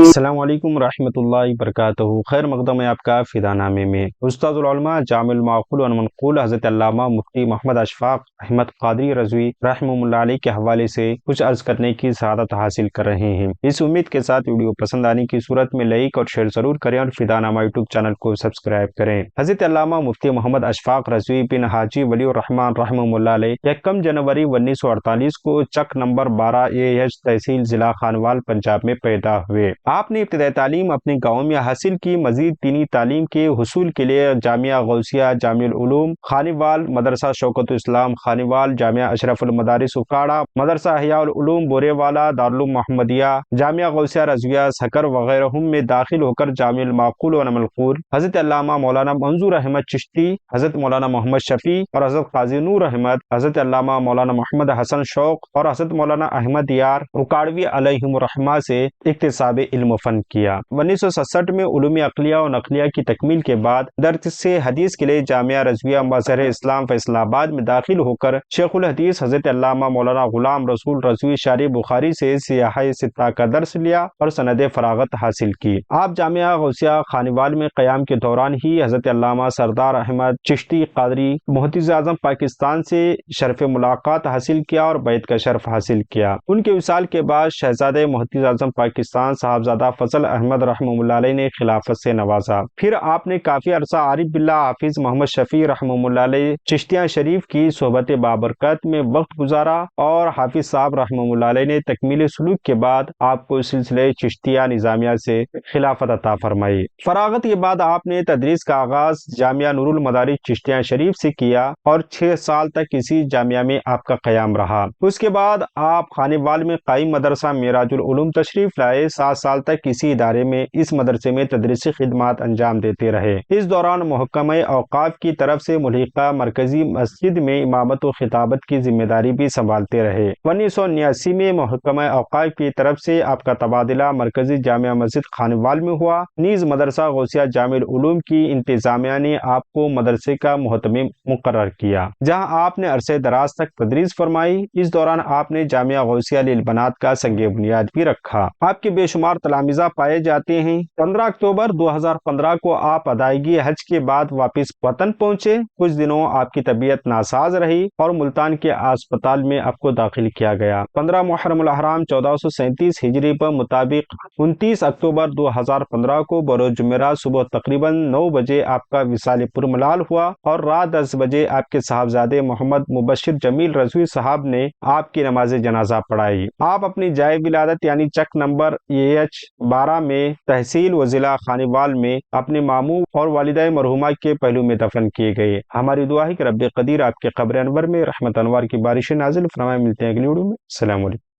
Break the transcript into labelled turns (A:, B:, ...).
A: السلام علیکم ورحمۃ اللہ وبرکاتہ۔ خیر مقدم ہے آپ کا فدا نامے میں۔ استاد العلماء جامع المعقول والمنقول حضرت علامہ مفتی محمد اشفاق احمد قادری رضوی رحمہ اللہ علیہ کے حوالے سے کچھ عرض کرنے کی سعادت حاصل کر رہے ہیں۔ اس امید کے ساتھ ویڈیو پسند آنے کی صورت میں لائک اور شیئر ضرور کریں اور فدا نامہ یوٹیوب چینل کو سبسکرائب کریں۔ حضرت علامہ مفتی محمد اشفاق رضوی بن حاجی ولی الرحمن رحمہ اللہ علیہ 1 جنوری 1948 کو چک نمبر 12 AH تحصیل ضلع خانوال پنجاب میں پیدا ہوئے۔ آپ نے ابتدائی تعلیم اپنے گاؤں میں حاصل کی۔ مزید دینی تعلیم کے حصول کے لیے جامعہ غوثیہ جامع العلوم خانوال، مدرسہ شوکت الاسلام خانوال، جامعہ اشرف المدارس اکاڑا، مدرسہ احیاء العلوم بورے والا، دارالعلوم محمدیہ، جامعہ غوثیہ رضویہ سکر وغیرہ میں داخل ہو کر جامع المعقول والمنقول حضرت علامہ مولانا منظور احمد چشتی، حضرت مولانا محمد شفیع اور حضرت قاضی نور احمد، حضرت علامہ مولانا محمد حسن شوق اور حضرت مولانا احمد یار اکاڑوی علیہم الرحمہ سے اکتساب علم و فن کیا۔ 1967 میں علوم عقلیہ و نقلیہ کی تکمیل کے بعد درس حدیث کے لیے جامعہ رضویہ مظہر اسلام فیصل آباد میں داخل ہو کر شیخ الحدیث حضرت علامہ مولانا غلام رسول رضوی شارح بخاری سے سیاحہ ستہ کا درس لیا اور سند فراغت حاصل کی۔ آپ جامعہ غوثیہ خانوال میں قیام کے دوران ہی حضرت علامہ سردار احمد چشتی قادری محدث اعظم پاکستان سے شرف ملاقات حاصل کیا اور بیعت کا شرف حاصل کیا۔ ان کے وصال کے بعد شہزادہ محدث اعظم پاکستان صاحبزادہ فضل احمد رحمہ اللہ علیہ نے خلافت سے نوازا۔ پھر آپ نے کافی عرصہ عارف باللہ حافظ محمد شفیع رحمہ اللہ علیہ چشتیہ شریف کی صحبت بابرکت میں وقت گزارا اور حافظ صاحب رحمہ اللہ علیہ نے تکمیل سلوک کے بعد آپ کو سلسلہ چشتیہ نظامیہ سے خلافت عطا فرمائی۔ فراغت کے بعد آپ نے تدریس کا آغاز جامعہ نور المدارس چشتیہ شریف سے کیا اور 6 سال تک اسی جامعہ میں آپ کا قیام رہا۔ اس کے بعد آپ خانوال میں قائم مدرسہ معراج العلوم تشریف لائے۔ 7 سال تک اسی ادارے میں اس مدرسے میں تدریسی خدمات انجام دیتے رہے۔ اس دوران محکمہ اوقاف کی طرف سے ملحقہ مرکزی مسجد میں امامت و خطابت کی ذمہ داری بھی سنبھالتے رہے۔ 1979 میں محکمہ اوقاف کی طرف سے آپ کا تبادلہ مرکزی جامع مسجد خانوال میں ہوا۔ نیز مدرسہ غوثیہ جامع العلوم کی انتظامیہ نے آپ کو مدرسے کا محتمم مقرر کیا، جہاں آپ نے عرصہ دراز تک تدریس فرمائی۔ اس دوران آپ نے جامعہ غوثیہ للبنات کا سنگ بنیاد بھی رکھا۔ آپ کے بے شمار تلامذہ پائے جاتے ہیں۔ 15 اکتوبر 2015 کو آپ ادائیگی حج کے بعد واپس وطن پہنچے۔ کچھ دنوں آپ کی طبیعت ناساز رہی اور ملتان کے اسپتال میں آپ کو داخل کیا گیا۔ 15 محرم الاحرام 1437 ہجری پر مطابق 29 اکتوبر 2015 کو بروز جمعرات صبح تقریباً 9 بجے آپ کا وصال پرملال ہوا اور رات 10 بجے آپ کے صاحبزادے محمد مبشر جمیل رضوی صاحب نے آپ کی نماز جنازہ پڑھائی۔ آپ اپنی جائے ولادت یعنی چک نمبر AH 12 میں تحصیل و ضلع خانوال میں اپنے ماموں اور والدہ مرحومہ کے پہلو میں دفن کیے گئے۔ ہماری دعا ہے کہ رب قدیر آپ کے قبر انور میں رحمت انوار کی بارشیں نازل فرمائے۔ ملتے ہیں اگلی ویڈیو میں۔ السلام علیکم۔